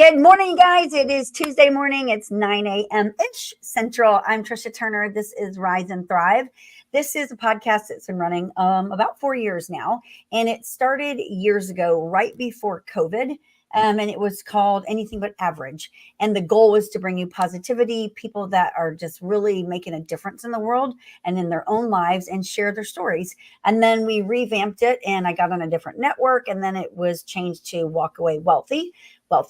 Good morning, guys. It is Tuesday morning. It's 9 a.m.-ish Central. I'm Trisha Turner. This is Rise and Thrive. This is a podcast that's been running about 4 years now, and it started years ago, right before COVID. And it was called Anything But Average. And the goal was to bring you positivity, people that are just really making a difference in the world and in their own lives and share their stories. And then we revamped it and I got on a different network. And then it was changed to Walk Away Wealthy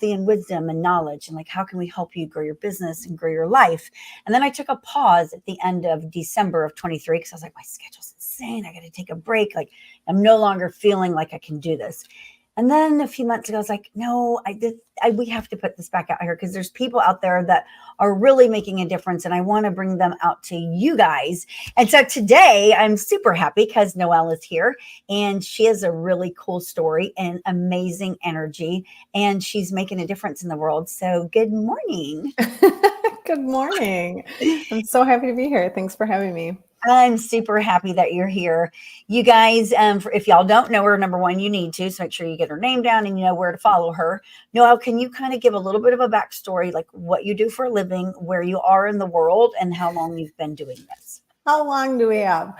in wisdom and knowledge. And like, how can we help you grow your business and grow your life? And then I took a pause at the end of December of 23 because I was like, my schedule's insane. I got to take a break. Like, I'm no longer feeling like I can do this. And then a few months ago, I was like, no, we have to put this back out here because there's people out there that are really making a difference. And I want to bring them out to you guys. And so today I'm super happy because Noelle is here and she has a really cool story and amazing energy. And she's making a difference in the world. So good morning. Good morning. I'm so happy to be here. Thanks for having me. I'm super happy that you're here. You guys, if y'all don't know her, number one, you need to. So make sure you get her name down and you know where to follow her. Noelle, can you kind of give a little bit of a backstory, like what you do for a living, where you are in the world, and how long you've been doing this? How long do we have?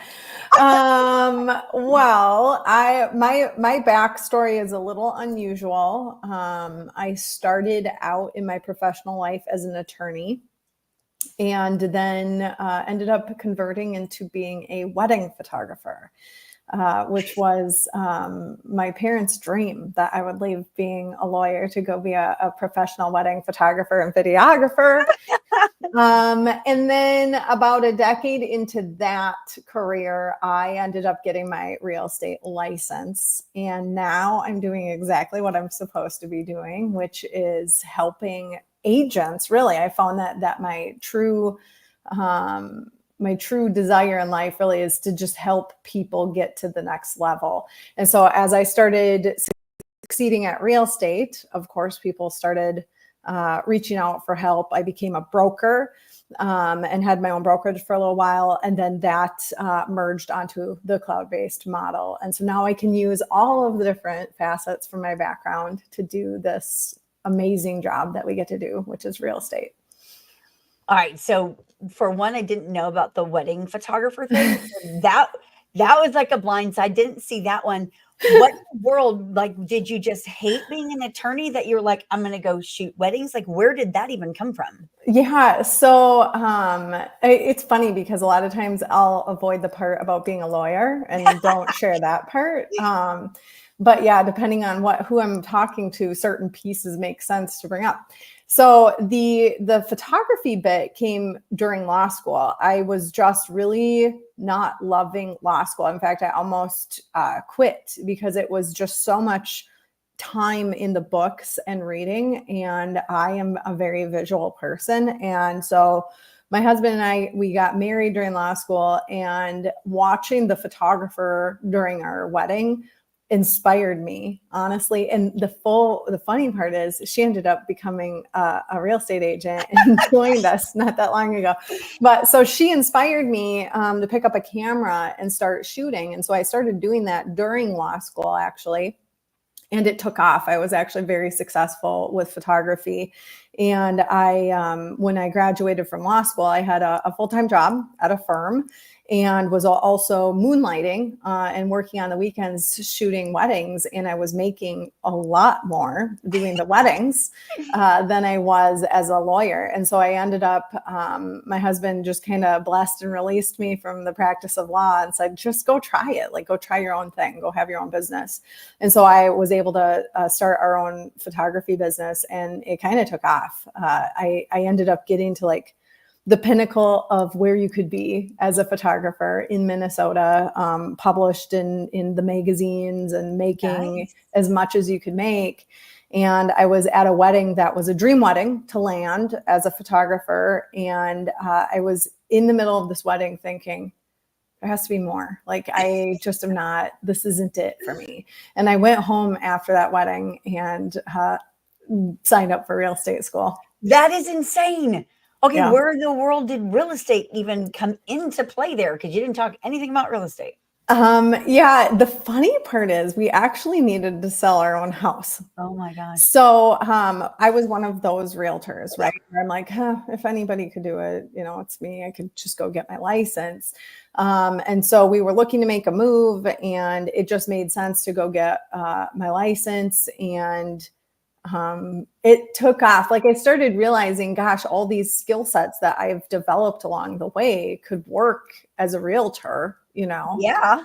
Well, my backstory is a little unusual. I started out in my professional life as an attorney, and then ended up converting into being a wedding photographer, which was my parents' dream, that I would leave being a lawyer to go be a professional wedding photographer and videographer. And then about a decade into that career, I ended up getting my real estate license. And now I'm doing exactly what I'm supposed to be doing, which is helping agents. Really, I found that my true desire in life really is to just help people get to the next level. And so as I started succeeding at real estate, of course, people started reaching out for help. I became a broker and had my own brokerage for a little while. And then that merged onto the cloud-based model. And so now I can use all of the different facets from my background to do this amazing job that we get to do, which is real estate. All right. So for one, I didn't know about the wedding photographer thing. that was like a blind side. Didn't see that one. What world, like, did you just hate being an attorney that you're like, I'm going to go shoot weddings? Like, where did that even come from? Yeah. So it's funny because a lot of times I'll avoid the part about being a lawyer and don't share that part. But yeah, depending on who I'm talking to, certain pieces make sense to bring up. So the photography bit came during law school. I was just really not loving law school. In fact, I almost quit because it was just so much time in the books and reading. And I am a very visual person. And so my husband and we got married during law school, and watching the photographer during our wedding inspired me, honestly. And the funny part is she ended up becoming a real estate agent and joined us not that long ago. But so she inspired me to pick up a camera and start shooting. And so I started doing that during law school, actually. And it took off. I was actually very successful with photography. And when I graduated from law school, I had a full-time job at a firm, and was also moonlighting and working on the weekends shooting weddings. And I was making a lot more doing the weddings than I was as a lawyer. And so I ended up, my husband just kind of blessed and released me from the practice of law and said, just go try it. Like, go try your own thing, go have your own business. And so I was able to start our own photography business, and it kind of took off. I ended up getting to like the pinnacle of where you could be as a photographer in Minnesota, published in the magazines and making as much as you could make. And I was at a wedding that was a dream wedding to land as a photographer. And I was in the middle of this wedding thinking, there has to be more. Like, I just am not, this isn't it for me. And I went home after that wedding and signed up for real estate school. That is insane. Okay, where in the world did real estate even come into play there? Because you didn't talk anything about real estate. Yeah, the funny part is we actually needed to sell our own house. Oh my gosh. So I was one of those realtors, right? Where I'm like, if anybody could do it, it's me. I could just go get my license. And so we were looking to make a move, and it just made sense to go get my license. And it took off. Like, I started realizing, gosh, all these skill sets that I've developed along the way could work as a realtor, Yeah.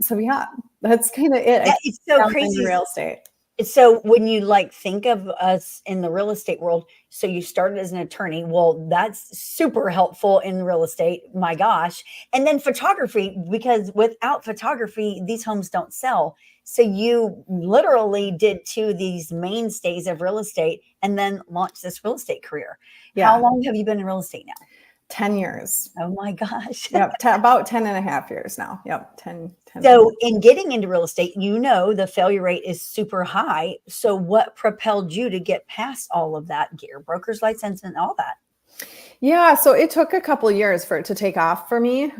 So yeah, that's kind of it. I Yeah, it's so fell into crazy. real estate. So when you think of us in the real estate world, so you started as an attorney. Well, that's super helpful in real estate. My gosh. And then photography, because without photography, these homes don't sell. So you literally did two of these mainstays of real estate and then launched this real estate career. How Yeah. long have you been in real estate now? 10 years. Oh my gosh. Yep. About 10 and a half years now. Yep. 10. So in getting into real estate, the failure rate is super high. So what propelled you to get past all of that, get your broker's license and all that? Yeah. So it took a couple of years for it to take off for me.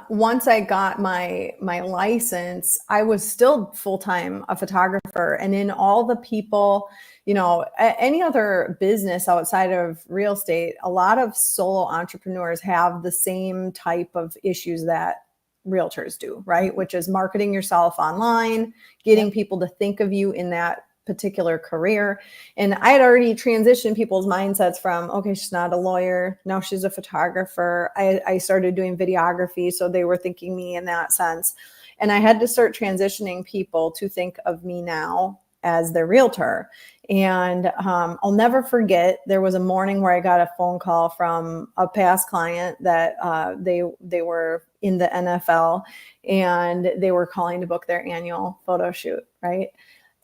Once I got my license, I was still full-time a photographer, and in all the people, any other business outside of real estate, a lot of solo entrepreneurs have the same type of issues that realtors do, right? Which is marketing yourself online, getting people to think of you in that particular career. And I had already transitioned people's mindsets from, okay, she's not a lawyer, now she's a photographer. I started doing videography, so they were thinking me in that sense. And I had to start transitioning people to think of me now as their realtor. And I'll never forget, there was a morning where I got a phone call from a past client that they were in the NFL, and they were calling to book their annual photo shoot, right?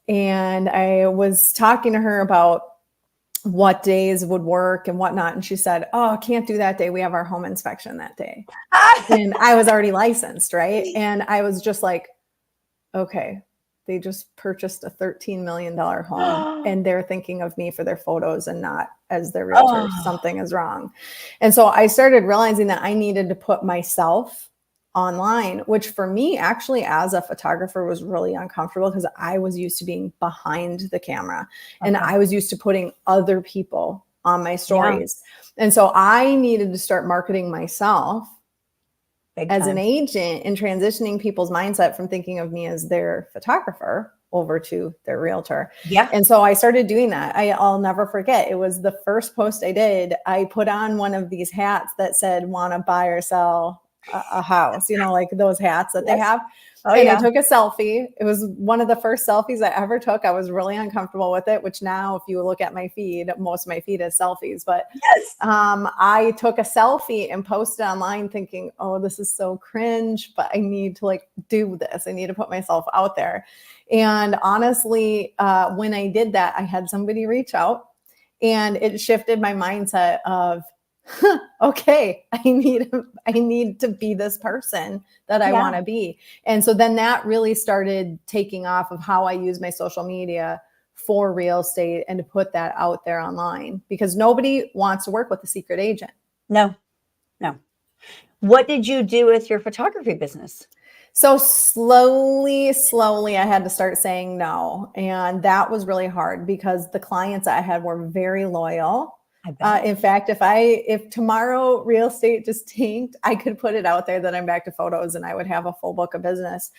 And I was talking to her about what days would work and whatnot. And she said, "Oh, I can't do that day. We have our home inspection that day." And I was already licensed, right? And I was just like, okay, they just purchased a $13 million home and they're thinking of me for their photos and not as their realtor. Something is wrong. And so I started realizing that I needed to put myself online, which for me, actually, as a photographer, was really uncomfortable because I was used to being behind the camera and I was used to putting other people on my stories. Yeah. And so I needed to start marketing myself as an agent and transitioning people's mindset from thinking of me as their photographer over to their realtor. Yeah. And so I started doing that. I'll never forget. It was the first post I did. I put on one of these hats that said, "Want to buy or sell a house," like those hats that they have. I took a selfie. It was one of the first selfies I ever took. I was really uncomfortable with it, which now, if you look at my feed, most of my feed is selfies. But I took a selfie and posted online thinking, oh, this is so cringe, but I need to do this. I need to put myself out there. And honestly, when I did that, I had somebody reach out, and it shifted my mindset of, okay, I need to be this person that I want to be. And so then that really started taking off of how I use my social media for real estate and to put that out there online, because nobody wants to work with a secret agent. No. What did you do with your photography business? So slowly, I had to start saying no. And that was really hard because the clients I had were very loyal. In fact, if tomorrow real estate just tanked, I could put it out there that I'm back to photos and I would have a full book of business.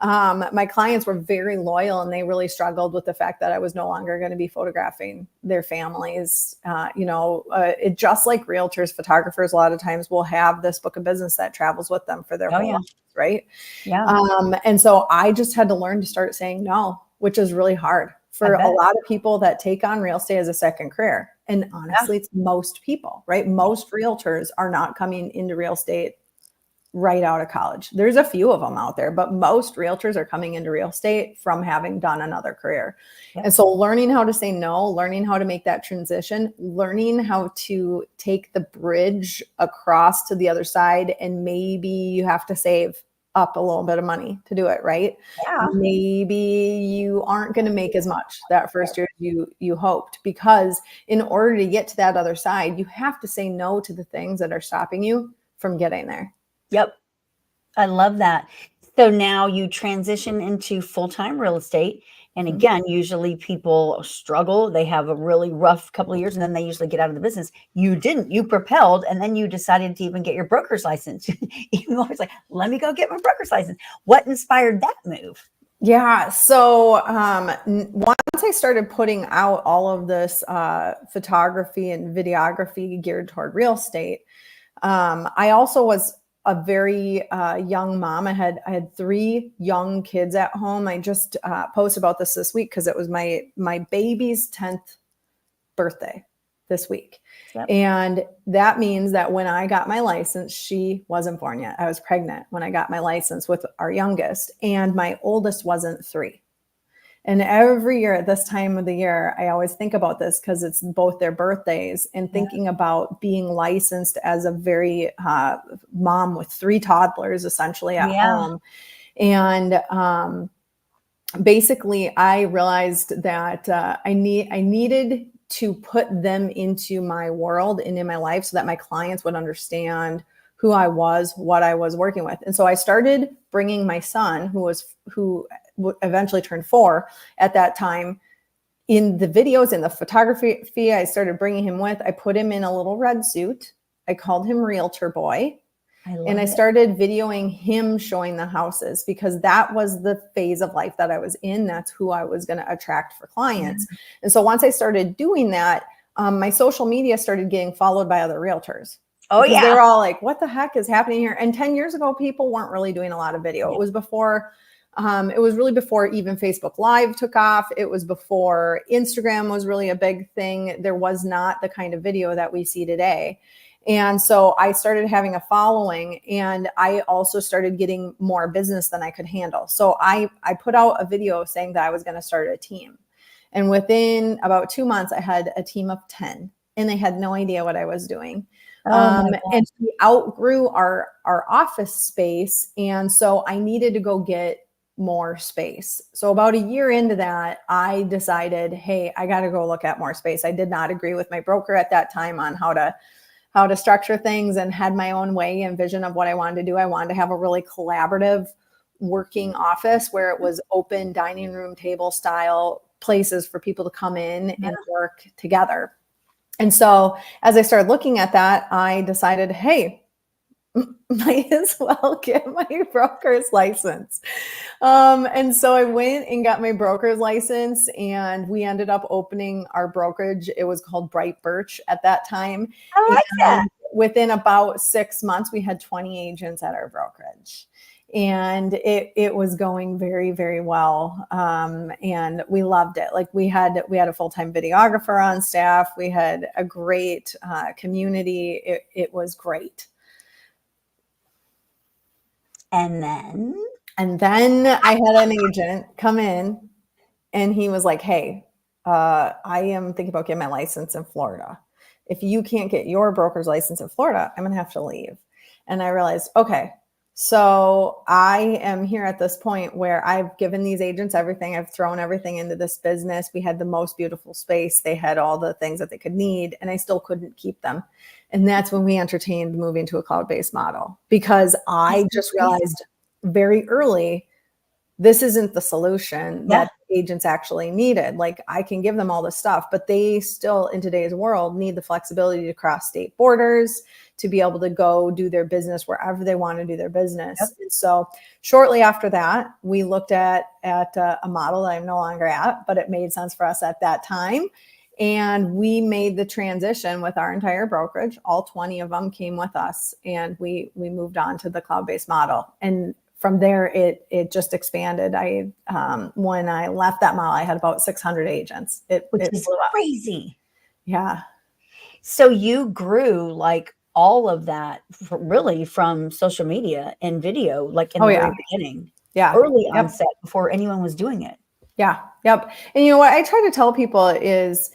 My clients were very loyal, and they really struggled with the fact that I was no longer going to be photographing their families. It just like realtors, photographers, a lot of times will have this book of business that travels with them for their whole life, right? Yeah. And so I just had to learn to start saying no, which is really hard for a lot of people that take on real estate as a second career. And honestly, it's most people, right? Most realtors are not coming into real estate right out of college. There's a few of them out there, but most realtors are coming into real estate from having done another career. Yep. And so learning how to say no, learning how to make that transition, learning how to take the bridge across to the other side, and maybe you have to save up a little bit of money to do it, right? Yeah. Maybe you aren't going to make as much that first year you hoped, because in order to get to that other side, you have to say no to the things that are stopping you from getting there. Yep. I love that. So now you transition into full-time real estate. And Mhm. again, usually people struggle. They have a really rough couple of years and then they usually get out of the business. You didn't. You propelled and then you decided to even get your broker's license. Even though it's like, let me go get my broker's license. What inspired that move? Yeah. So once I started putting out all of this photography and videography geared toward real estate, I also was a very young mom. I had 3 young kids at home. I just posted about this week because it was my baby's 10th birthday this week. Yep. And that means that when I got my license, she wasn't born yet. I was pregnant when I got my license with our youngest, and my oldest wasn't 3. And every year at this time of the year, I always think about this because it's both their birthdays, and thinking about being licensed as a very mom with 3 toddlers essentially at home. And basically, I realized that I needed to put them into my world and in my life so that my clients would understand who I was, what I was working with. And so I started bringing my son, who eventually turned 4 at that time, in the videos, in the photography I started bringing him with. I put him in a little red suit. I called him Realtor Boy. And I started videoing him showing the houses because that was the phase of life that I was in. That's who I was going to attract for clients. And so once I started doing that, my social media started getting followed by other realtors. Oh, because yeah. they were all like, what the heck is happening here? And 10 years ago, people weren't really doing a lot of video. It was before, it was really before even Facebook Live took off. It was before Instagram was really a big thing. There was not the kind of video that we see today. And so I started having a following, and I also started getting more business than I could handle. So I put out a video saying that I was going to start a team. And within about 2 months, I had a team of 10, and they had no idea what I was doing. And we outgrew our office space. And so I needed to go get more space. So about a year into that, I decided, hey, I got to go look at more space. I did not agree with my broker at that time on how to structure things, and had my own way and vision of what I wanted to do. I wanted to have a really collaborative working office where it was open dining room table style places for people to come in and work together. And so as I started looking at that, I decided, hey, might as well get my broker's license. And so I went and got my broker's license, and we ended up opening our brokerage. It was called Bright Birch at that time. I like that. Within about 6 months, we had 20 agents at our brokerage. And it was going very, very well. And we loved it. Like we had a full-time videographer on staff. We had a great community. It was great. And then I had an agent come in, and he was like, hey, I am thinking about getting my license in Florida. If you can't get your broker's license in Florida, I'm going to have to leave. And I realized, okay, so I am here at this point where I've given these agents everything. I've thrown everything into this business. We had the most beautiful space. They had all the things that they could need, and I still couldn't keep them. And that's when we entertained moving to a cloud-based model, because I just realized very early, this isn't the solution that agents actually needed. Like, I can give them all this stuff, but they still, in today's world, need the flexibility to cross state borders, to be able to go do their business wherever they want to do their business. And so shortly after that, we looked at a model that I'm no longer at, but it made sense for us at that time. And we made the transition with our entire brokerage. All 20 of them came with us, and we moved on to the cloud-based model. And from there, it just expanded. When I left that model, I had about 600 agents. Which is crazy. Yeah. So you grew like all of that really from social media and video, like in the very beginning. Yeah. Early onset, before anyone was doing it. Yeah. Yep. And you know what I try to tell people is,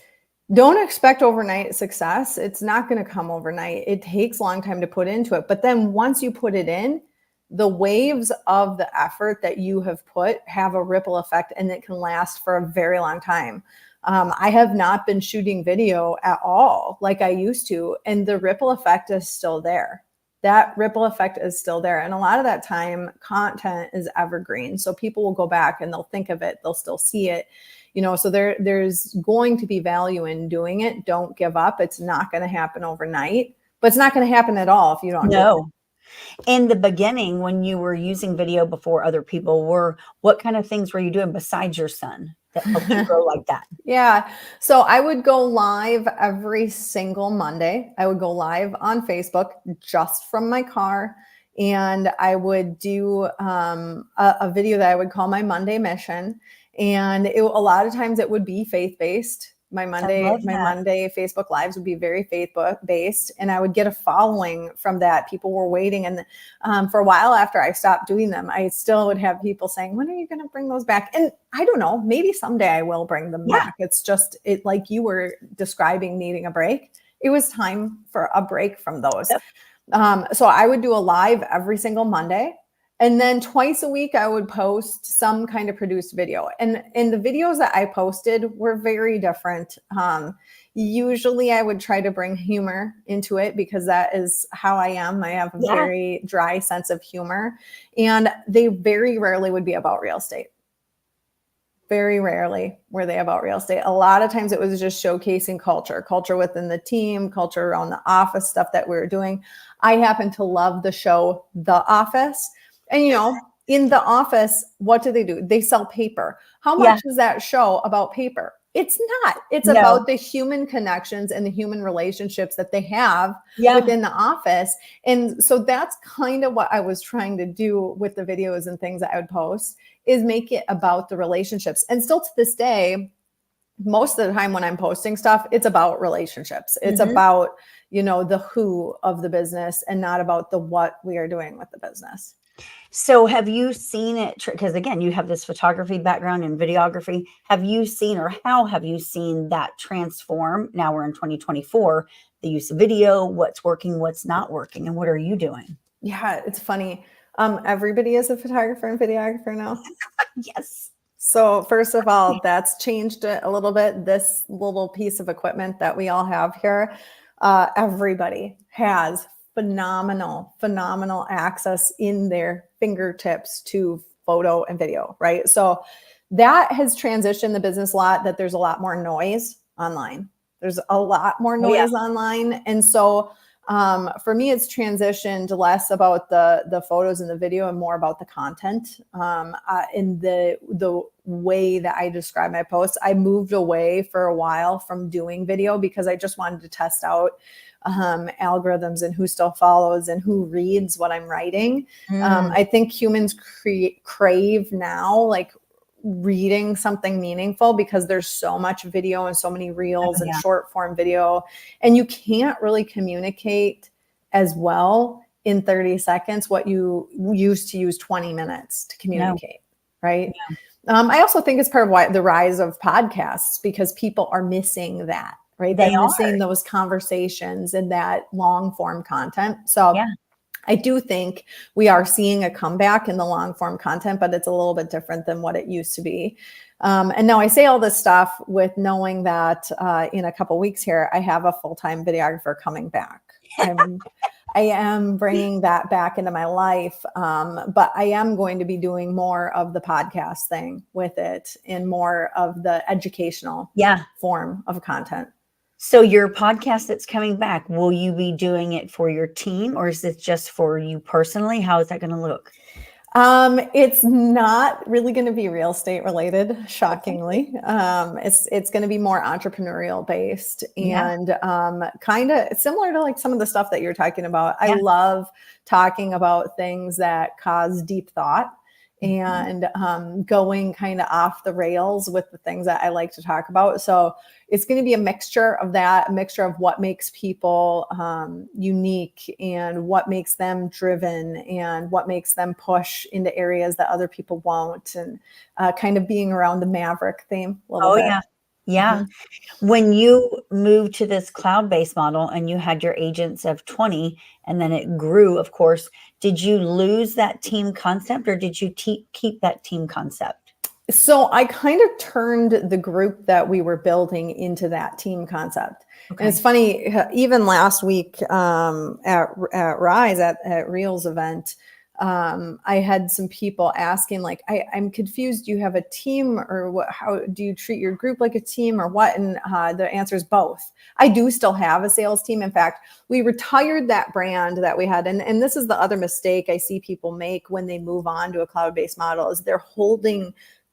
don't expect overnight success. It's not going to come overnight. It takes a long time to put into it. But then once you put it in, the waves of the effort that you have put have a ripple effect, and it can last for a very long time. I have not been shooting video at all like I used to, and the ripple effect is still there. that ripple effect is still there. And a lot of that time content is evergreen. So people will go back and they'll think of it, they'll still see it, so there's going to be value in doing it. Don't give up. It's not going to happen overnight, but it's not going to happen at all if you don't do it. In the beginning, when you were using video before other people what kind of things were you doing besides your son that helped you grow like that? Yeah. So I would go live every single Monday. I would go live on Facebook just from my car. And I would do a video that I would call my Monday mission. And a lot of times it would be faith-based. My Monday Facebook lives would be very Facebook based, and I would get a following from that. People were waiting, and for a while after I stopped doing them, I still would have people saying, "When are you going to bring those back?" And I don't know, maybe someday I will bring them back. It's just like you were describing, needing a break. It was time for a break from those. Yep. So I would do a live every single Monday. And then twice a week, I would post some kind of produced video. And the videos that I posted were very different. Usually I would try to bring humor into it because that is how I am. I have a very dry sense of humor. And they very rarely would be about real estate. Very rarely were they about real estate. A lot of times it was just showcasing culture within the team, culture around the office, stuff that we were doing. I happen to love the show The Office. And, in The Office, what do? They sell paper. How much is that show about paper? It's not. It's about the human connections and the human relationships that they have within the office. And so that's kind of what I was trying to do with the videos and things that I would post, is make it about the relationships. And still to this day, most of the time when I'm posting stuff, it's about relationships. It's about, the who of the business and not about the what we are doing with the business. So have you seen it? Because again, you have this photography background and videography. Have you seen, or how have you seen that transform? Now we're in 2024, the use of video, what's working, what's not working, and what are you doing? Yeah, it's funny. Everybody is a photographer and videographer now. Yes. So first of all, that's changed it a little bit. This little piece of equipment that we all have here, everybody has phenomenal access in their fingertips to photo and video, right? So that has transitioned the business a lot, that there's a lot more noise online. There's a lot more noise online. And so for me, it's transitioned less about the photos and the video and more about the content. In the way that I describe my posts, I moved away for a while from doing video because I just wanted to test out algorithms and who still follows and who reads what I'm writing. I think humans crave now, like, reading something meaningful because there's so much video and so many reels and short form video, and you can't really communicate as well in 30 seconds what you used to use 20 minutes to communicate. Right. I also think it's part of why the rise of podcasts, because people are missing that. Right. They're missing those conversations and that long form content. So I do think we are seeing a comeback in the long form content, but it's a little bit different than what it used to be. And now I say all this stuff with knowing that in a couple of weeks here, I have a full-time videographer coming back. I am bringing that back into my life, but I am going to be doing more of the podcast thing with it and more of the educational form of content. So your podcast that's coming back, will you be doing it for your team, or is it just for you personally? How is that going to look? It's not really going to be real estate related, shockingly. It's going to be more entrepreneurial based and kind of similar to like some of the stuff that you're talking about. I love talking about things that cause deep thought and going kind of off the rails with the things that I like to talk about. So it's going to be a mixture of that, a mixture of what makes people unique and what makes them driven and what makes them push into areas that other people won't, and kind of being around the maverick theme a little bit. Yeah. When you moved to this cloud-based model and you had your agents of 20 and then it grew, of course, did you lose that team concept, or did you keep that team concept? So I kind of turned the group that we were building into that team concept. Okay. And it's funny, even last week at Rise at Reels event, I had some people asking like, I'm confused. Do you have a team or what? How do you treat your group like a team or what? And the answer is both. I do still have a sales team. In fact, we retired that brand that we had. And this is the other mistake I see people make when they move on to a cloud-based model is they're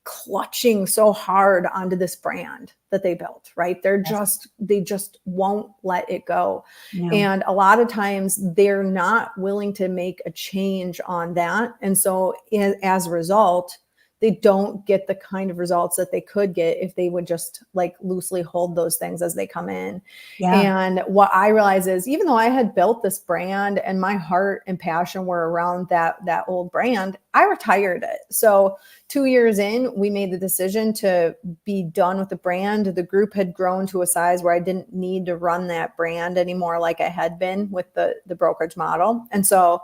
clutching so hard onto this brand that they built, right? They just won't let it go. No. And a lot of times they're not willing to make a change on that. And so as a result, they don't get the kind of results that they could get if they would just like loosely hold those things as they come in. Yeah. And what I realized is even though I had built this brand and my heart and passion were around that old brand, I retired it. So 2 years in, we made the decision to be done with the brand. The group had grown to a size where I didn't need to run that brand anymore like I had been with the brokerage model. And so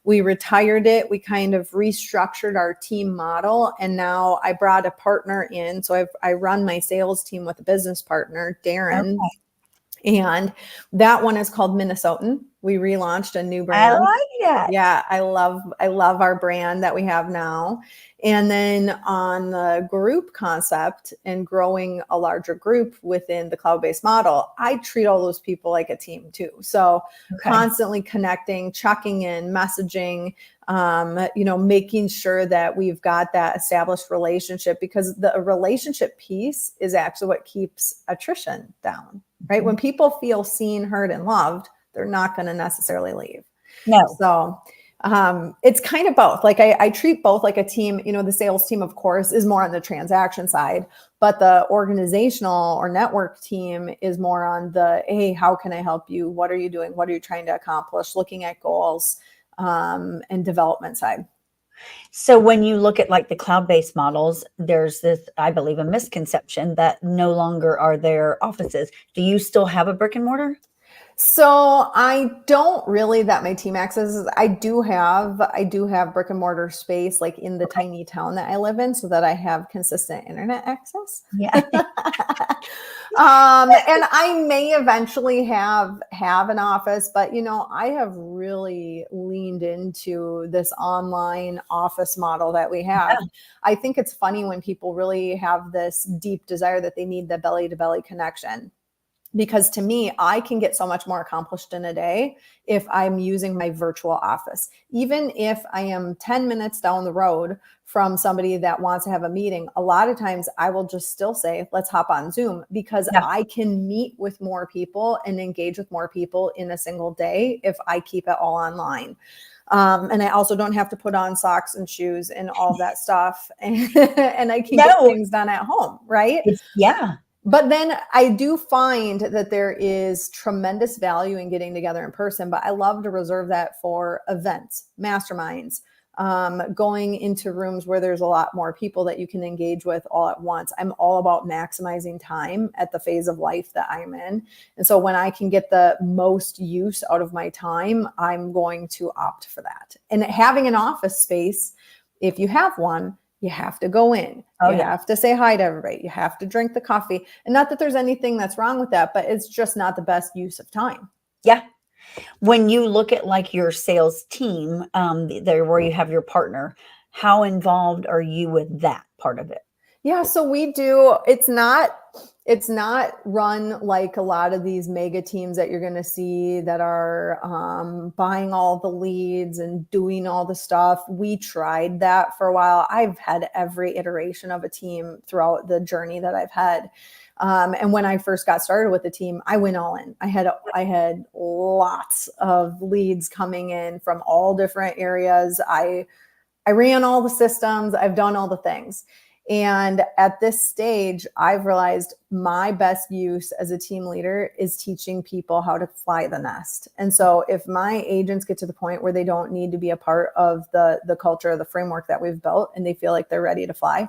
we retired it. We kind of restructured our team model. And now I brought a partner in. So I run my sales team with a business partner, Darren. Okay. And that one is called Minnesotan. We relaunched a new brand. I like that. Yeah, I love our brand that we have now. And then on the group concept and growing a larger group within the cloud-based model, I treat all those people like a team too. So constantly connecting, checking in, messaging, making sure that we've got that established relationship, because the relationship piece is actually what keeps attrition down, right? When people feel seen, heard, and loved, they're not going to necessarily leave. No. So it's kind of both. Like I treat both like a team. The sales team, of course, is more on the transaction side, but the organizational or network team is more on the, hey, how can I help you? What are you doing? What are you trying to accomplish? Looking at goals and development side. So when you look at like the cloud-based models, there's this, I believe, a misconception that no longer are there offices. Do you still have a brick and mortar? So I don't really that my team accesses. I do have brick and mortar space like in the tiny town that I live in so that I have consistent internet access. Yeah. And I may eventually have an office, but I have really leaned into this online office model that we have. Yeah. I think it's funny when people really have this deep desire that they need the belly to belly connection. Because to me, I can get so much more accomplished in a day if I'm using my virtual office. Even if I am 10 minutes down the road from somebody that wants to have a meeting, a lot of times I will just still say, let's hop on Zoom, because I can meet with more people and engage with more people in a single day if I keep it all online. And I also don't have to put on socks and shoes and all that stuff. And I can get things done at home, right? Yeah. But then I do find that there is tremendous value in getting together in person, but I love to reserve that for events, masterminds, going into rooms where there's a lot more people that you can engage with all at once. I'm all about maximizing time at the phase of life that I'm in. And so when I can get the most use out of my time, I'm going to opt for that. And having an office space, if you have one, you have to go in. You have to say hi to everybody. You have to drink the coffee. And not that there's anything that's wrong with that, but it's just not the best use of time. Yeah. When you look at like your sales team, there where you have your partner, how involved are you with that part of it? Yeah, so we do. It's not run like a lot of these mega teams that you're going to see that are buying all the leads and doing all the stuff. We tried that for a while. I've had every iteration of a team throughout the journey that I've had. And when I first got started with the team, I went all in. I had lots of leads coming in from all different areas. I ran all the systems. I've done all the things. And at this stage, I've realized my best use as a team leader is teaching people how to fly the nest. And so if my agents get to the point where they don't need to be a part of the culture, the framework that we've built, and they feel like they're ready to fly,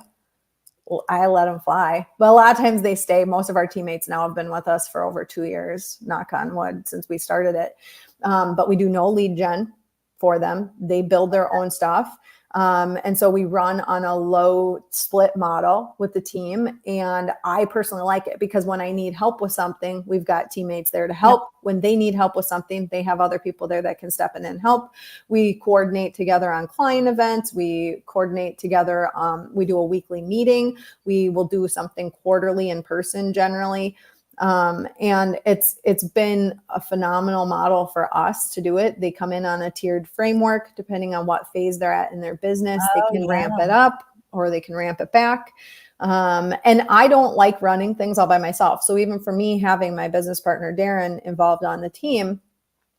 well, I let them fly. But a lot of times they stay. Most of our teammates now have been with us for over 2 years, knock on wood, since we started it. But we do no lead gen for them. They build their own stuff. And so we run on a low split model with the team. And I personally like it because when I need help with something, we've got teammates there to help. When they need help with something, they have other people there that can step in and help. We coordinate together on client events. We coordinate together. We do a weekly meeting. We will do something quarterly in person generally. And it's been a phenomenal model for us to do it. They come in on a tiered framework, depending on what phase they're at in their business. They can ramp it up or they can ramp it back. And I don't like running things all by myself. So even for me, having my business partner, Darren, involved on the team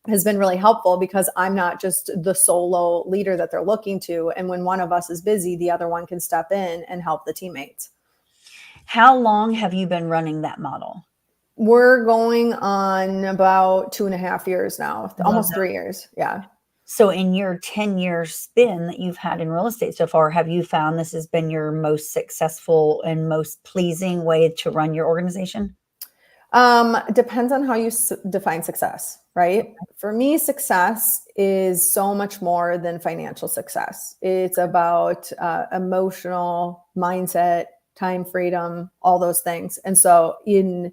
has been really helpful because I'm not just the solo leader that they're looking to. And when one of us is busy, the other one can step in and help the teammates. How long have you been running that model? We're going on about 2.5 years now, almost 3 years. Yeah. So in your 10-year spin that you've had in real estate so far, have you found this has been your most successful and most pleasing way to run your organization? Depends on how you define success, right? For me, success is so much more than financial success. It's about emotional mindset, time freedom, all those things. And so in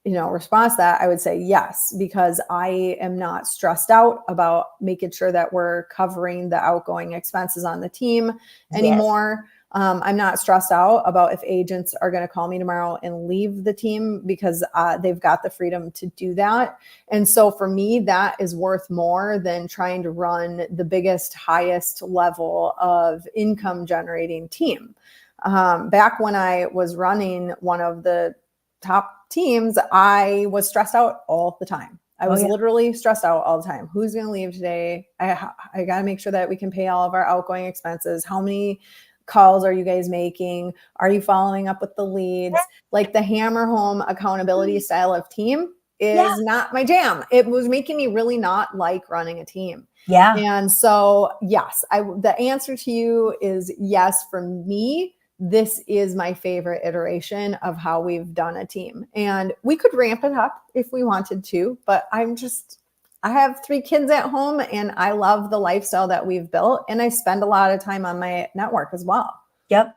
response to that, I would say yes, because I am not stressed out about making sure that we're covering the outgoing expenses on the team anymore. I'm not stressed out about if agents are going to call me tomorrow and leave the team because they've got the freedom to do that. And so for me, that is worth more than trying to run the biggest, highest level of income generating team. Back when I was running one of the top teams, I was stressed out all the time. I was literally stressed out all the time. Who's going to leave today? I got to make sure that we can pay all of our outgoing expenses. How many calls are you guys making? Are you following up with the leads? Like the hammer home accountability style of team is not my jam. It was making me really not like running a team. Yeah. And so, yes, the answer to you is yes. For me, this is my favorite iteration of how we've done a team. And we could ramp it up if we wanted to, but I have 3 kids at home and I love the lifestyle that we've built. And I spend a lot of time on my network as well. Yep.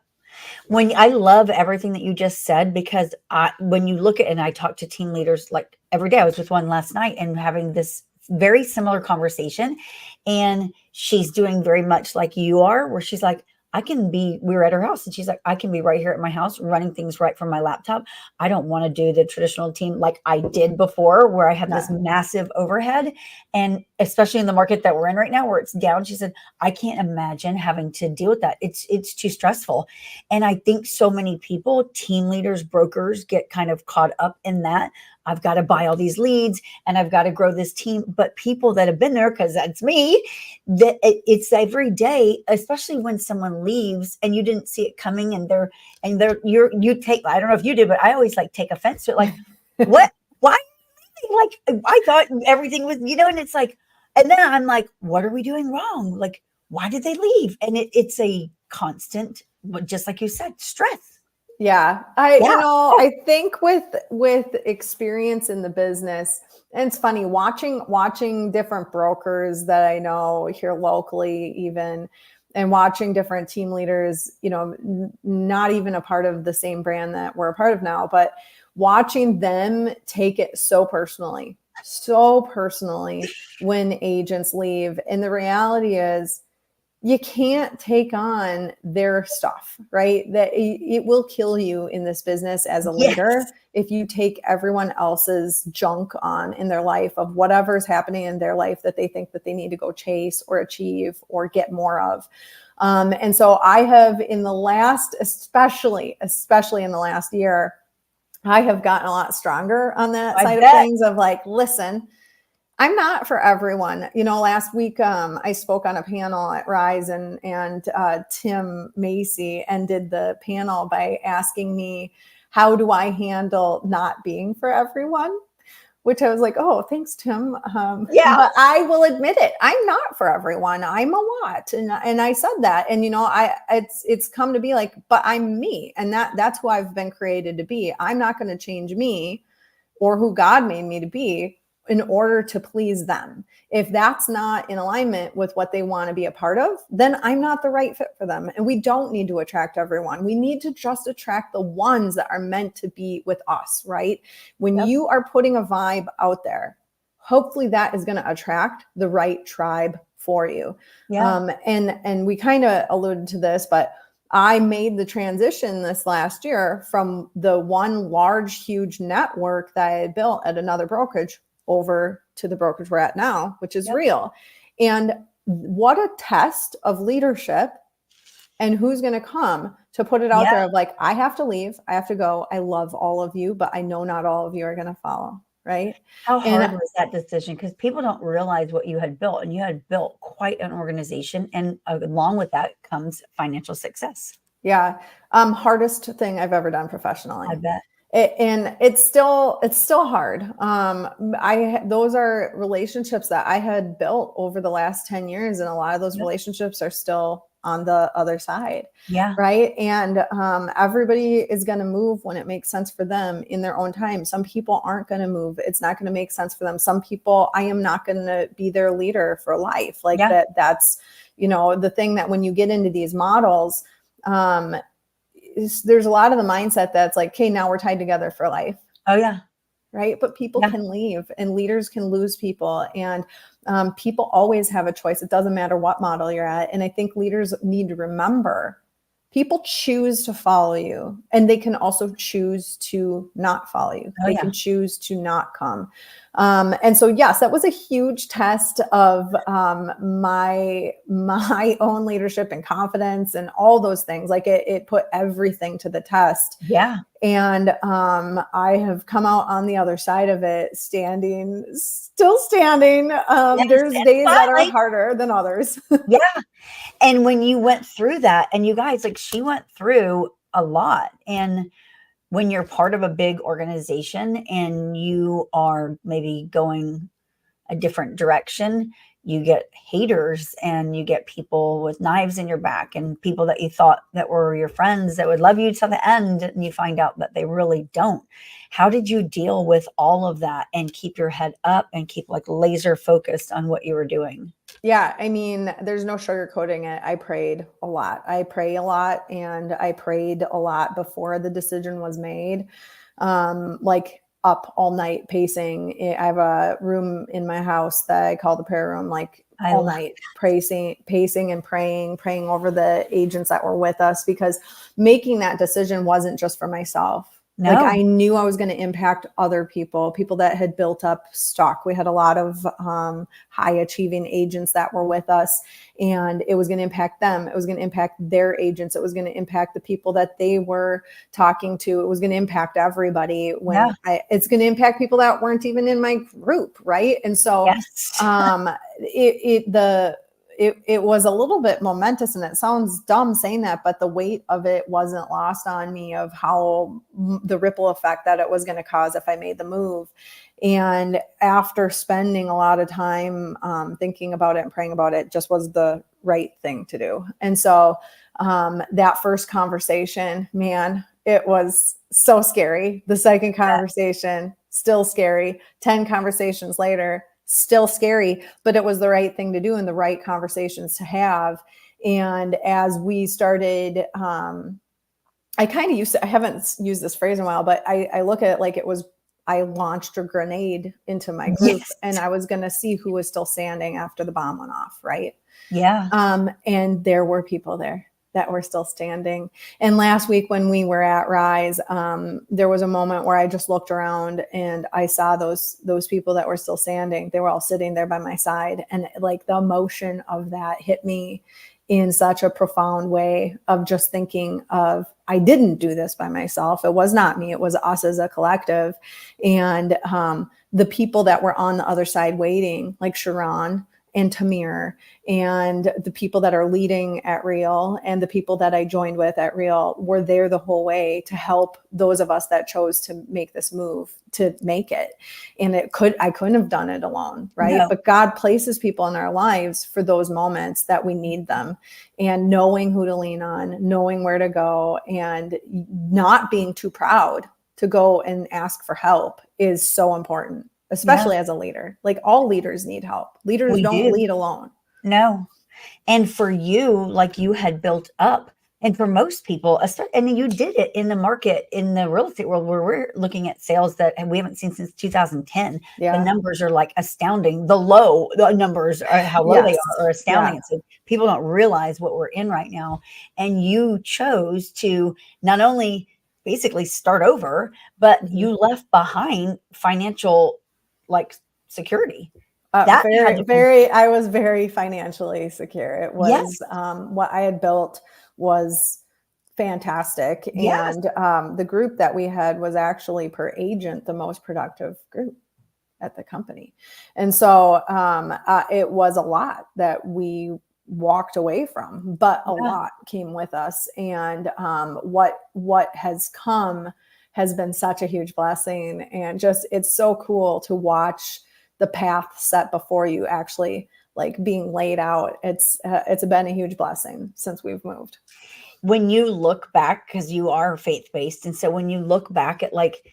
I love everything that you just said, because when you look at, and I talk to team leaders like every day. I was with one last night and having this very similar conversation. And she's doing very much like you are, where she's like, we were at her house and she's like, I can be right here at my house running things right from my laptop. I don't want to do the traditional team like I did before, where I have this massive overhead. And especially in the market that we're in right now, where it's down, she said, I can't imagine having to deal with that. It's too stressful. And I think so many people, team leaders, brokers, get kind of caught up in that. I've got to buy all these leads and I've got to grow this team. But people that have been there, because that's me, that it's every day, especially when someone leaves and you didn't see it coming you take, I don't know if you did, but I always take offense to it. Like, what, why? Like, I thought everything was, and it's like, and then I'm like, what are we doing wrong? Like, why did they leave? And it's a constant, just like you said, stress. Yeah. I think with experience in the business, and it's funny watching different brokers that I know here locally, even, and watching different team leaders, not even a part of the same brand that we're a part of now, but watching them take it so personally when agents leave. And the reality is, you can't take on their stuff, right? That it will kill you in this business as a leader if you take everyone else's junk on in their life, of whatever's happening in their life that they think that they need to go chase or achieve or get more of. And so I have, in the last, especially in the last year, I have gotten a lot stronger on that side of things, of like, listen, I'm not for everyone. Last week I spoke on a panel at Rise, and Tim Macy ended the panel by asking me, how do I handle not being for everyone? Which I was like, oh, thanks, Tim. But I will admit it. I'm not for everyone. I'm a lot. And I said that. And, it's come to be like, but I'm me. And that's who I've been created to be. I'm not going to change me or who God made me to be in order to please them. If that's not in alignment with what they want to be a part of, then I'm not the right fit for them. And we don't need to attract everyone. We need to just attract the ones that are meant to be with us, right? When you are putting a vibe out there, hopefully that is going to attract the right tribe for you. And we kind of alluded to this, but I made the transition this last year from the one large, huge network that I had built at another brokerage over to the brokerage we're at now, which is real. And what a test of leadership and who's going to come to put it out there of like, I have to leave. I have to go. I love all of you, but I know not all of you are going to follow. Right. How hard was that decision? Because people don't realize what you had built, and you had built quite an organization. And along with that comes financial success. Yeah. Hardest thing I've ever done professionally. I bet. And it's still hard. Those are relationships that I had built over the last 10 years. And a lot of those relationships are still on the other side. Right. And everybody is going to move when it makes sense for them in their own time. Some people aren't going to move. It's not going to make sense for them. Some people, I am not going to be their leader for life. Like that's, the thing that when you get into these models, there's a lot of the mindset that's like, okay, now we're tied together for life. Right. But people can leave, and leaders can lose people, and people always have a choice. It doesn't matter what model you're at. And I think leaders need to remember people choose to follow you, and they can also choose to not follow you. They can choose to not come. And so, yes, that was a huge test of my own leadership and confidence and all those things. Like it put everything to the test. And I have come out on the other side of it still standing. There's days that are harder than others. And when you went through that, and you guys, like, she went through a lot. And when you're part of a big organization and you are maybe going a different direction, you get haters, and you get people with knives in your back, and people that you thought that were your friends that would love you to the end, and you find out that they really don't. How did you deal with all of that and keep your head up and keep like laser focused on what you were doing? Yeah, I mean, there's no sugarcoating it. I prayed a lot. I pray a lot, and I prayed a lot before the decision was made. Like up all night pacing. I have a room in my house that I call the prayer room, like all night pacing and praying over the agents that were with us, because making that decision wasn't just for myself. Like I knew I was going to impact other people that had built up stock. We had a lot of high achieving agents that were with us, and it was going to impact them. It was going to impact their agents. It was going to impact the people that they were talking to. It was going to impact everybody. It's going to impact people that weren't even in my group. Right. And so it was a little bit momentous, and it sounds dumb saying that, but the weight of it wasn't lost on me of how the ripple effect that it was going to cause if I made the move. And after spending a lot of time thinking about it and praying about it, just was the right thing to do. And so that first conversation, man, it was so scary. The second conversation, still scary. 10 conversations later, still scary, but it was the right thing to do and the right conversations to have. And as we started, I haven't used this phrase in a while, but I look at it like it was, I launched a grenade into my group, and I was going to see who was still standing after the bomb went off. Right. And there were people there that were still standing. And last week when we were at Rise, there was a moment where I just looked around and I saw those people that were still standing. They were all sitting there by my side. And like the emotion of that hit me in such a profound way of just thinking of, I didn't do this by myself. It was not me. It was us as a collective. And the people that were on the other side waiting, like Sharon and Tamir, and the people that are leading at Real, and the people that I joined with at Real, were there the whole way to help those of us that chose to make this move, to make it. And I couldn't have done it alone, right? No. But God places people in our lives for those moments that we need them, and knowing who to lean on, knowing where to go, and not being too proud to go and ask for help is so important, Yeah, especially as a leader. Like all leaders need help. Leaders we don't do. lead alone. No. And for you, like you had built up, and for most people, and you did it in the market, in the real estate world, where we're looking at sales that we haven't seen since 2010. The Yeah. numbers are like astounding. The numbers are how low they Yes. are astounding. Yeah. And so people don't realize what we're in right now. And you chose to not only basically start over, but Mhm. you left behind financial like security. That had Very, to come. very, I was very financially secure. It was Yes. what I had built was fantastic. Yes. And the group that we had was actually per agent the most productive group at the company. And so it was a lot that we walked away from, but a Yeah. lot came with us. And what has come has been such a huge blessing. And just, it's so cool to watch the path set before you actually like being laid out. It's been a huge blessing since we've moved. When you look back, because you are faith-based, and so when you look back at like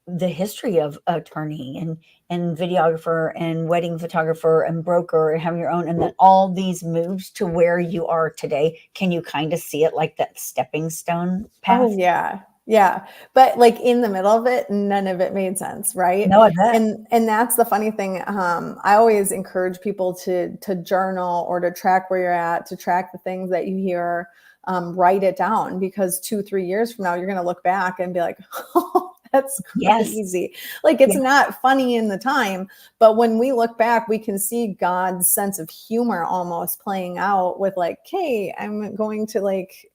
the history of attorney and videographer and wedding photographer and broker and having your own, and then all these moves to where you are today, can you kind of see it like that stepping stone Oh path? yeah. Yeah. But like in the middle of it, none of it made sense. Right. No, I bet. And that's the funny thing. I always encourage people to journal or to track where you're at, to track the things that you hear, write it down, because 2-3 years from now, you're going to look back and be like, oh, that's Yes. crazy. Like it's Yeah. not funny in the time, but when we look back, we can see God's sense of humor almost playing out with like, hey, I'm going to like,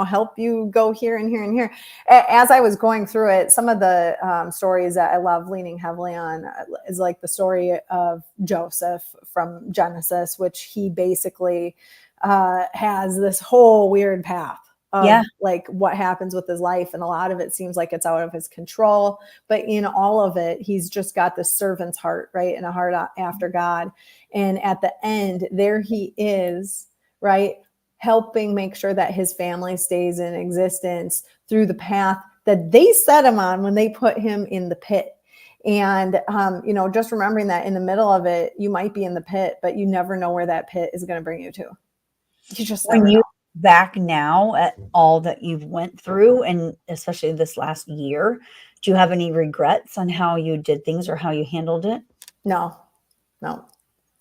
help you go here and here and here. As I was going through it, some of the stories that I love leaning heavily on is like the story of Joseph from Genesis, which he basically has this whole weird path Yeah. of like what happens with his life. And a lot of it seems like it's out of his control, but in all of it, he's just got this servant's heart, right? And a heart after God. And at the end, there he is, right? Helping make sure that his family stays in existence through the path that they set him on when they put him in the pit. And, just remembering that in the middle of it, you might be in the pit, but you never know where that pit is going to bring you to. You just When never you know. back now at all that you've went through, and especially this last year, do you have any regrets on how you did things or how you handled it? No, no,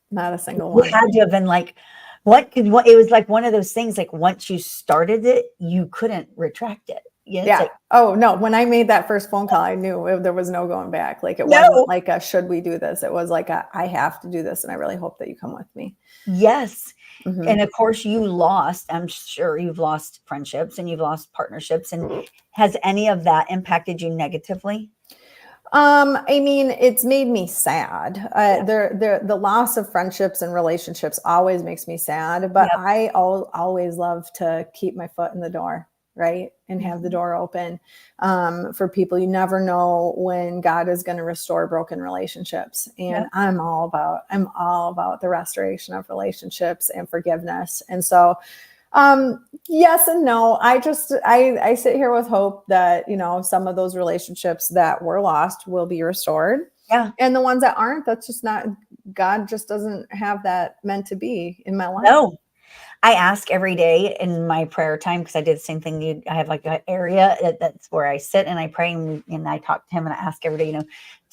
not a single You one. had to have been like, what it was like one of those things, like once you started it, you couldn't retract it. Yeah, it's Yeah. like, Oh, no. When I made that first phone call, I knew there was no going back. Like it wasn't no. like a, should we do this? It was like I have to do this. And I really hope that you come with me. Yes. Mm-hmm. And of course you lost, I'm sure you've lost friendships and you've lost partnerships. And has any of that impacted you negatively? I mean, it's made me sad. Yeah. The loss of friendships and relationships always makes me sad, but Yep. I always love to keep my foot in the door, right? And have the door open for people. You never know when God is going to restore broken relationships. And Yep. I'm all about the restoration of relationships and forgiveness. And so, yes and no. I sit here with hope that, some of those relationships that were lost will be restored. Yeah. And the ones that aren't, that's just not, God just doesn't have that meant to be in my life. No. I ask every day in my prayer time, because I did the same thing. I have like an area that's where I sit and I pray and I talk to him, and I ask every day,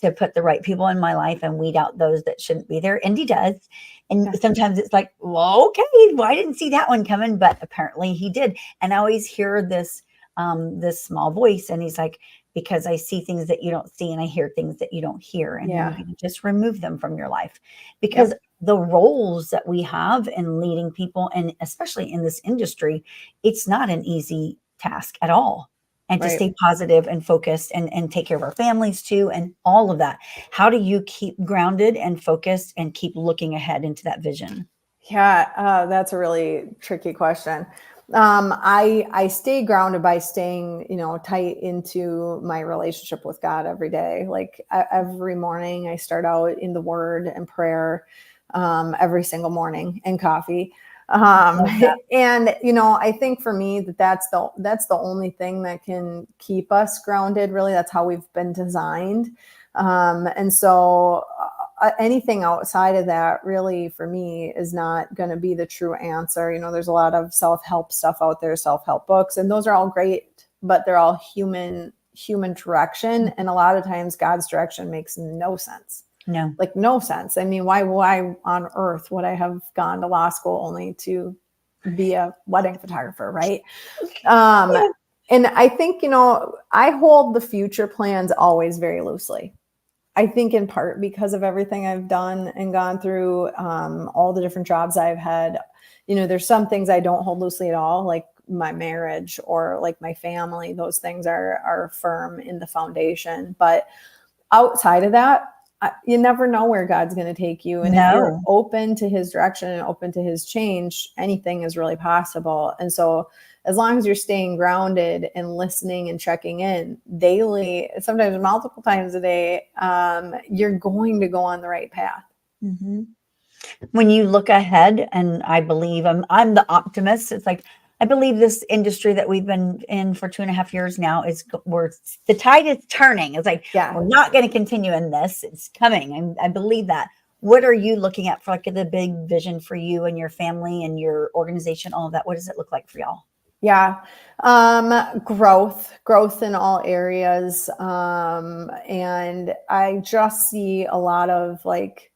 to put the right people in my life and weed out those that shouldn't be there. And he does. And Yeah. sometimes it's like, well, okay, well, I didn't see that one coming, but apparently he did. And I always hear this small voice, and he's like, because I see things that you don't see and I hear things that you don't hear, and I'm Yeah. going to just remove them from your life. Because Yep. the roles that we have in leading people, and especially in this industry, it's not an easy task at all. And to Right. stay positive and focused and take care of our families too, and all of that. How do you keep grounded and focused and keep looking ahead into that vision? Yeah, that's a really tricky question. I stay grounded by staying, tight into my relationship with God every day. Like every morning, I start out in the Word and prayer, every single morning, and coffee. Love that. And I think for me that's the only thing that can keep us grounded. Really, that's how we've been designed. And so anything outside of that really for me is not going to be the true answer. You know, there's a lot of self-help stuff out there, self-help books, and those are all great, but they're all human direction. And a lot of times God's direction makes no sense. No. Like no sense. I mean, why on earth would I have gone to law school only to be a wedding photographer, right? And I think, you know, I hold the future plans always very loosely. I think in part because of everything I've done and gone through, all the different jobs I've had. You know, there's some things I don't hold loosely at all, like my marriage or like my family. Those things are firm in the foundation. But outside of that, you never know where God's going to take you. And if you're open to his direction and open to his change, anything is really possible. And so as long as you're staying grounded and listening and checking in daily, sometimes multiple times a day, you're going to go on the right path. Mm-hmm. When you look ahead, and I believe I'm the optimist. It's like, I believe this industry that we've been in for 2.5 years now the tide is turning. It's like, we're not going to continue in this. It's coming. I believe that. What are you looking at for like the big vision for you and your family and your organization, all of that? What does it look like for y'all? Yeah. Growth in all areas. And I just see a lot of like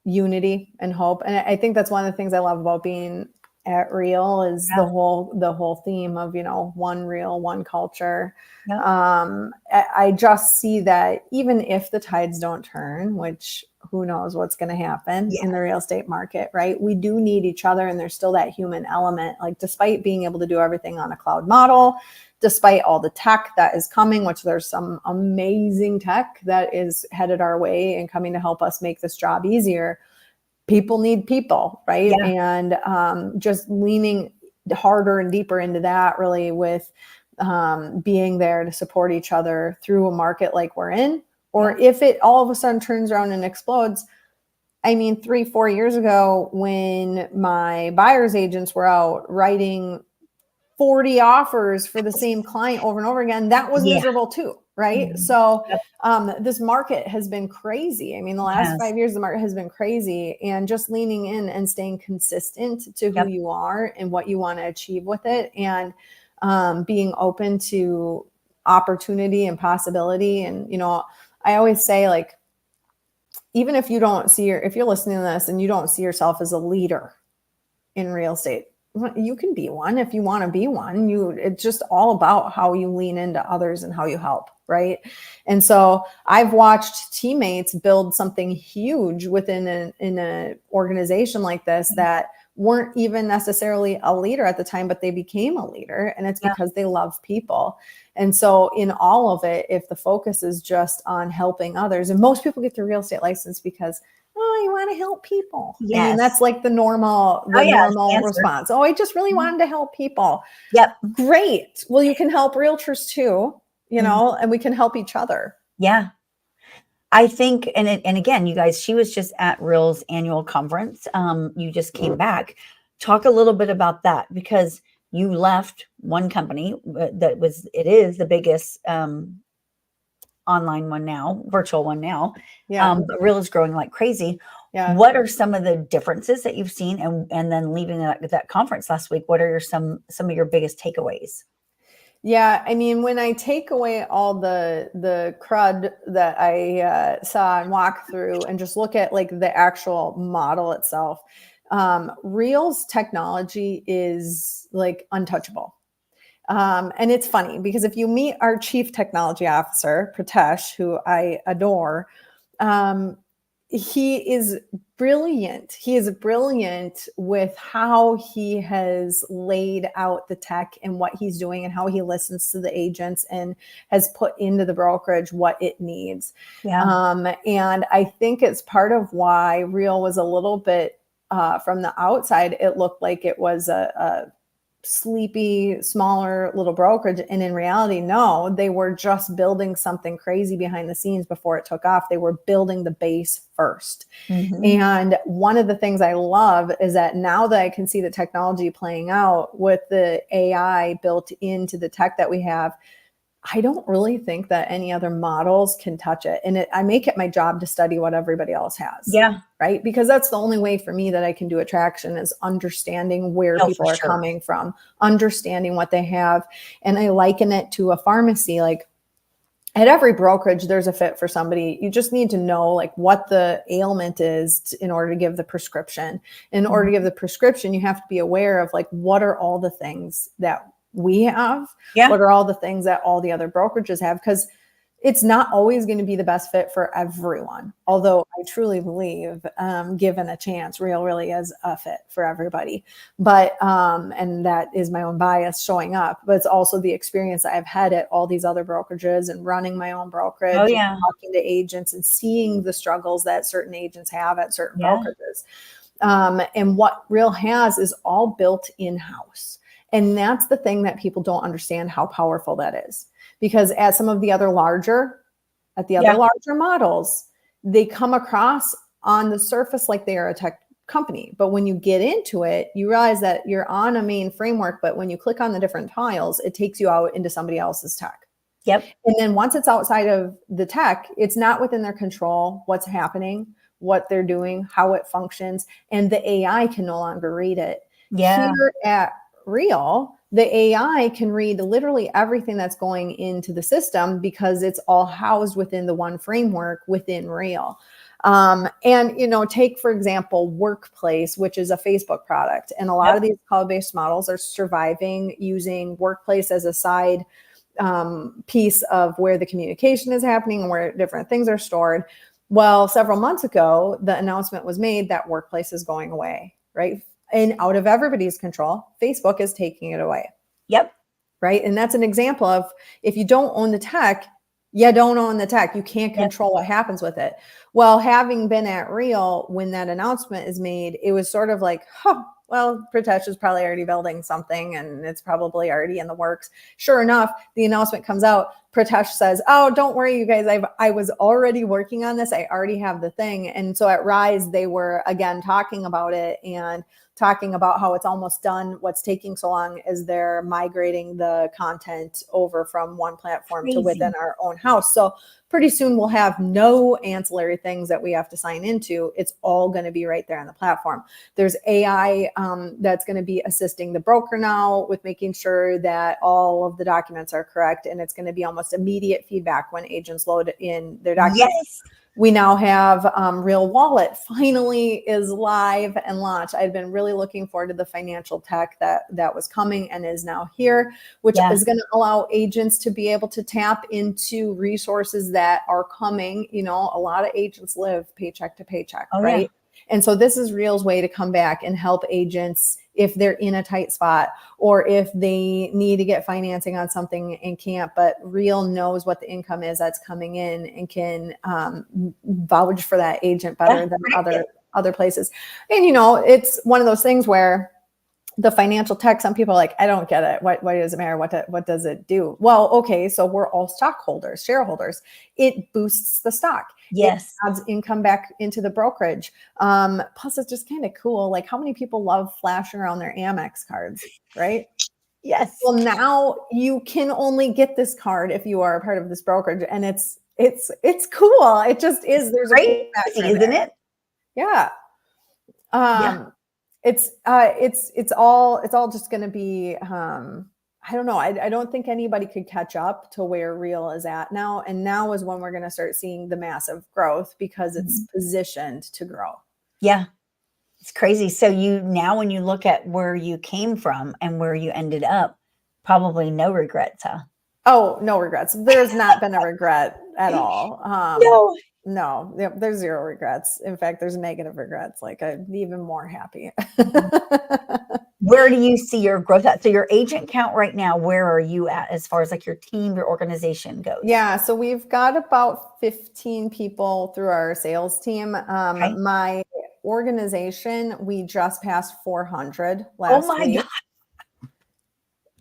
unity and hope. And I think that's one of the things I love about being at Real is the whole theme of, you know, one Real, one culture. I just see that even if the tides don't turn, which who knows what's going to happen in the real estate market, right? We do need each other. And there's still that human element, like despite being able to do everything on a cloud model, despite all the tech that is coming, which there's some amazing tech that is headed our way and coming to help us make this job easier. People need people, right? And just leaning harder and deeper into that really with being there to support each other through a market like we're in. Or if it all of a sudden turns around and explodes. I mean, 3-4 years ago, when my buyer's agents were out writing 40 offers for the same client over and over again, that was miserable too, right? Mm-hmm. So this market has been crazy. I mean, the last 5 years, the market has been crazy, and just leaning in and staying consistent to who you are and what you want to achieve with it, and being open to opportunity and possibility. And, you know, I always say, like, even if you don't see if you're listening to this and you don't see yourself as a leader in real estate, you can be one if you want to be one. It's just all about how you lean into others and how you help, right? And so I've watched teammates build something huge within an organization like this that weren't even necessarily a leader at the time, but they became a leader, and it's because they love people. And so in all of it, if the focus is just on helping others, and most people get their real estate license because, oh, you want to help people. I mean, that's like the normal response. Oh, I just really wanted to help people. Yep. Great. Well, you can help realtors too, you know, and we can help each other. Yeah. I think, and again, you guys, she was just at Real's annual conference. You just came back. Talk a little bit about that, because you left one company it is the biggest online one now, virtual one now. But Real is growing like crazy. What are some of the differences that you've seen? And then leaving that conference last week, what are some of your biggest takeaways? Yeah, I mean, when I take away all the crud that I saw and walked through and just look at like the actual model itself, Real's technology is like untouchable. And it's funny because if you meet our chief technology officer, Pritesh, who I adore, he is brilliant. He is brilliant with how he has laid out the tech and what he's doing and how he listens to the agents and has put into the brokerage what it needs. And I think it's part of why Real was a little bit, from the outside, it looked like it was a sleepy, smaller little brokerage. And in reality, no, they were just building something crazy behind the scenes before it took off. They were building the base first. Mm-hmm. And one of the things I love is that now that I can see the technology playing out with the AI built into the tech that we have, I don't really think that any other models can touch it. And I make it my job to study what everybody else has. Yeah. Right. Because that's the only way for me that I can do attraction is understanding where people are coming from, understanding what they have. And I liken it to a pharmacy. Like at every brokerage, there's a fit for somebody. You just need to know like what the ailment is in order to give the prescription. In order to give the prescription, you have to be aware of like, what are all the things that we have? What are all the things that all the other brokerages have? Because it's not always going to be the best fit for everyone. Although I truly believe, given a chance, Real really is a fit for everybody. But, and that is my own bias showing up, but it's also the experience I've had at all these other brokerages and running my own brokerage, and talking to agents and seeing the struggles that certain agents have at certain brokerages. And what Real has is all built in-house. And that's the thing that people don't understand how powerful that is. Because at some of the other larger models, they come across on the surface like they are a tech company. But when you get into it, you realize that you're on a main framework. But when you click on the different tiles, it takes you out into somebody else's tech. Yep. And then once it's outside of the tech, it's not within their control what's happening, what they're doing, how it functions. And the AI can no longer read it. Yeah. Here at Real, the AI can read literally everything that's going into the system because it's all housed within the one framework within Real. And, take, for example, Workplace, which is a Facebook product. And a lot of these cloud-based models are surviving using Workplace as a side piece of where the communication is happening and where different things are stored. Well, several months ago, the announcement was made that Workplace is going away, right? And out of everybody's control, Facebook is taking it away. Yep. Right. And that's an example of if you don't own the tech, you don't own the tech. You can't control what happens with it. Well, having been at Real when that announcement is made, it was sort of like, well, Pritesh is probably already building something and it's probably already in the works. Sure enough, the announcement comes out. Pritesh says, oh, don't worry, you guys. I was already working on this. I already have the thing. And so at Rise, they were again talking about it and talking about how it's almost done. What's taking so long is they're migrating the content over from one platform to within our own house. So pretty soon we'll have no ancillary things that we have to sign into. It's all going to be right there on the platform. There's AI that's going to be assisting the broker now with making sure that all of the documents are correct. And it's going to be almost immediate feedback when agents load in their documents. Yes. We now have Real Wallet finally is live and launched. I've been really looking forward to the financial tech that was coming and is now here, which is going to allow agents to be able to tap into resources that are coming. A lot of agents live paycheck to paycheck, right? And so this is Real's way to come back and help agents if they're in a tight spot or if they need to get financing on something and can't, but Real knows what the income is that's coming in and can vouch for that agent better than other places. And, it's one of those things where the financial tech, some people are like, I don't get it. Why does it matter? What does it do? Well, okay, so we're all stockholders, shareholders. It boosts the stock. Yes. It adds income back into the brokerage. Plus, it's just kind of cool. Like, how many people love flashing around their Amex cards, right? Yes. Well, now you can only get this card if you are a part of this brokerage, and it's cool. It just is. There's crazy, isn't it? Yeah. It's all just going to be, I don't know. I don't think anybody could catch up to where Real is at now. And now is when we're going to start seeing the massive growth because it's positioned to grow. Yeah. It's crazy. So when you look at where you came from and where you ended up, probably no regrets, huh? Oh, no regrets. There's not been a regret at all. No, there's zero regrets. In fact, there's negative regrets. Like I'm even more happy. Where do you see your growth at? So your agent count right now, where are you at as far as like your team, your organization goes? Yeah. So we've got about 15 people through our sales team. My organization, we just passed 400 last week. God.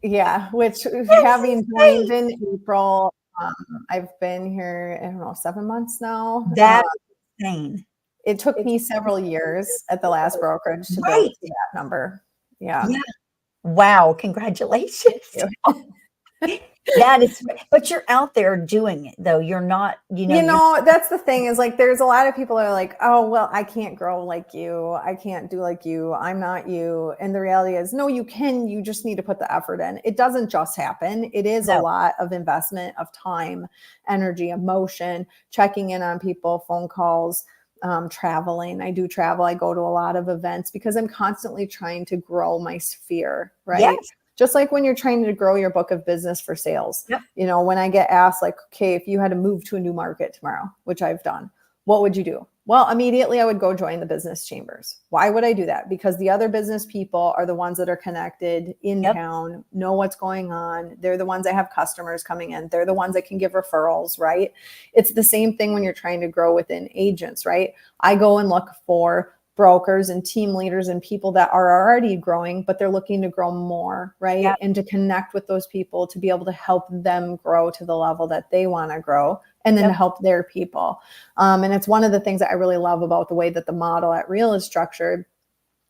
Yeah. Which having joined in April, I've been here, I don't know, 7 months now. That's insane. It took me several years at the last brokerage to build to that number. Yeah. Wow. Congratulations. That is, but you're out there doing it though. You're not, That's the thing is like, there's a lot of people are like, oh, well, I can't grow like you. I can't do like you. I'm not you. And the reality is, no, you can, you just need to put the effort in. It doesn't just happen. It is a lot of investment of time, energy, emotion, checking in on people, phone calls, traveling. I do travel. I go to a lot of events because I'm constantly trying to grow my sphere, right? Yes. Just like when you're trying to grow your book of business for sales, Yep. when I get asked like, okay, if you had to move to a new market tomorrow, which I've done, what would you do? Well, immediately I would go join the business chambers. Why would I do that? Because the other business people are the ones that are connected in town, know what's going on. They're the ones that have customers coming in. They're the ones that can give referrals, right? It's the same thing when you're trying to grow within agents, right? I go and look for brokers and team leaders and people that are already growing, but they're looking to grow more, right? Yep. And to connect with those people to be able to help them grow to the level that they want to grow, and then to help their people. And it's one of the things that I really love about the way that the model at Real is structured,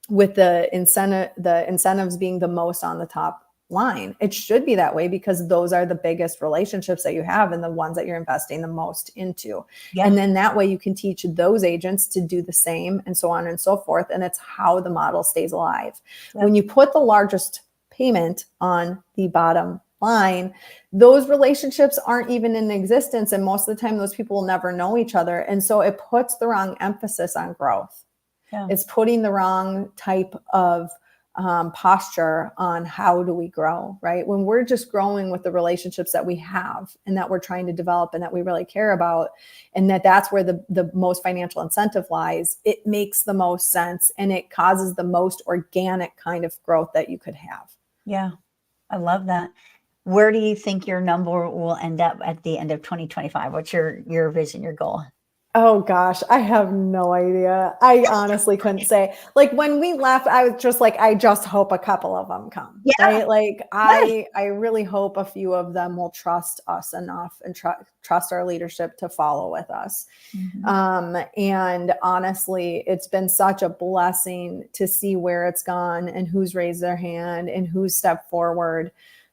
with the incentives being the most on the top line. It should be that way because those are the biggest relationships that you have and the ones that you're investing the most into. Yeah. And then that way you can teach those agents to do the same, and so on and so forth. And it's how the model stays alive. Yep. When you put the largest payment on the bottom line, those relationships aren't even in existence. And most of the time, those people will never know each other. And so it puts the wrong emphasis on growth. Yeah. It's putting the wrong type of posture on how do we grow, right? When we're just growing with the relationships that we have and that we're trying to develop and that we really care about, and that's where the most financial incentive lies, it makes the most sense and it causes the most organic kind of growth that you could have. Yeah, I love that. Where do you think your number will end up at the end of 2025? What's your vision, your goal? Oh gosh, I have no idea. I honestly couldn't say. Like when we left, I was just like, I just hope a couple of them come. Yeah. Right? Like I really hope a few of them will trust us enough and trust our leadership to follow with us. Mm-hmm. And honestly, it's been such a blessing to see where it's gone and who's raised their hand and who's stepped forward.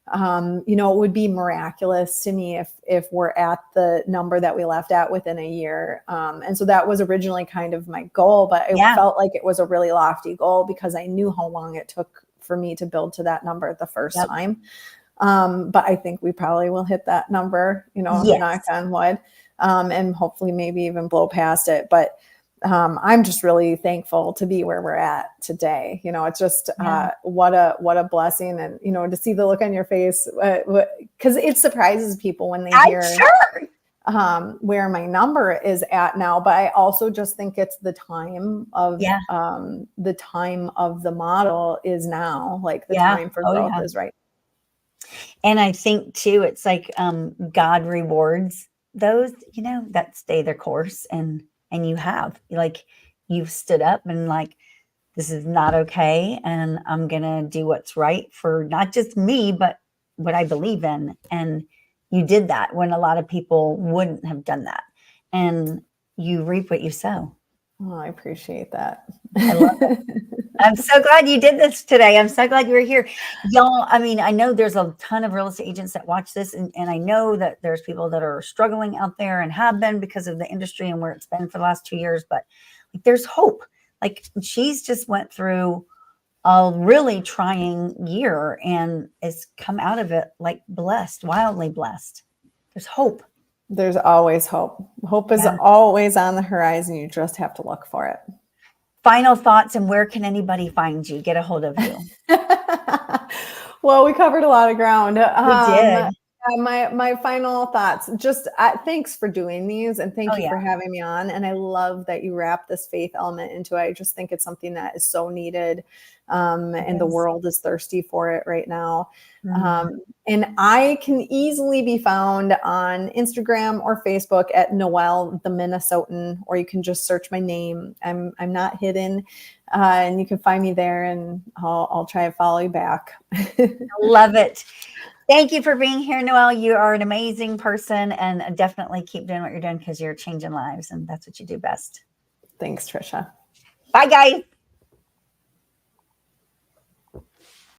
It would be miraculous to me if we're at the number that we left at within a year. And so that was originally kind of my goal, but it felt like it was a really lofty goal because I knew how long it took for me to build to that number the first time. But I think we probably will hit that number, knock on wood, and hopefully maybe even blow past it. But I'm just really thankful to be where we're at today. It's just what a blessing, and to see the look on your face, because it surprises people when they hear where my number is at now. But I also just think it's the time of the model is now, like the time for growth is right. And I think too, it's like God rewards those that stay their course, and you've stood up and like, this is not okay. And I'm going to do what's right for not just me, but what I believe in. And you did that when a lot of people wouldn't have done that. And you reap what you sow. Oh, I appreciate that. I love it. I'm so glad you did this today. I'm so glad you were here. Y'all, I know there's a ton of real estate agents that watch this, and I know that there's people that are struggling out there and have been because of the industry and where it's been for the last 2 years, but like, there's hope. Like, she's just went through a really trying year and has come out of it like blessed, wildly blessed. There's hope. There's always hope. Hope is always on the horizon. You just have to look for it. Final thoughts, and where can anybody find you, get a hold of you? Well, we covered a lot of ground. We did. My final thoughts, just thanks for doing these, and thank you for having me on. And I love that you wrap this faith element into it. I just think it's something that is so needed. And the world is thirsty for it right now. Mm-hmm. And I can easily be found on Instagram or Facebook at Noelle the Minnesotan, or you can just search my name. I'm not hidden, and you can find me there, and I'll try to follow you back. Love it. Thank you for being here, Noelle. You are an amazing person, and definitely keep doing what you're doing because you're changing lives, and that's what you do best. Thanks, Trisha. Bye, guys.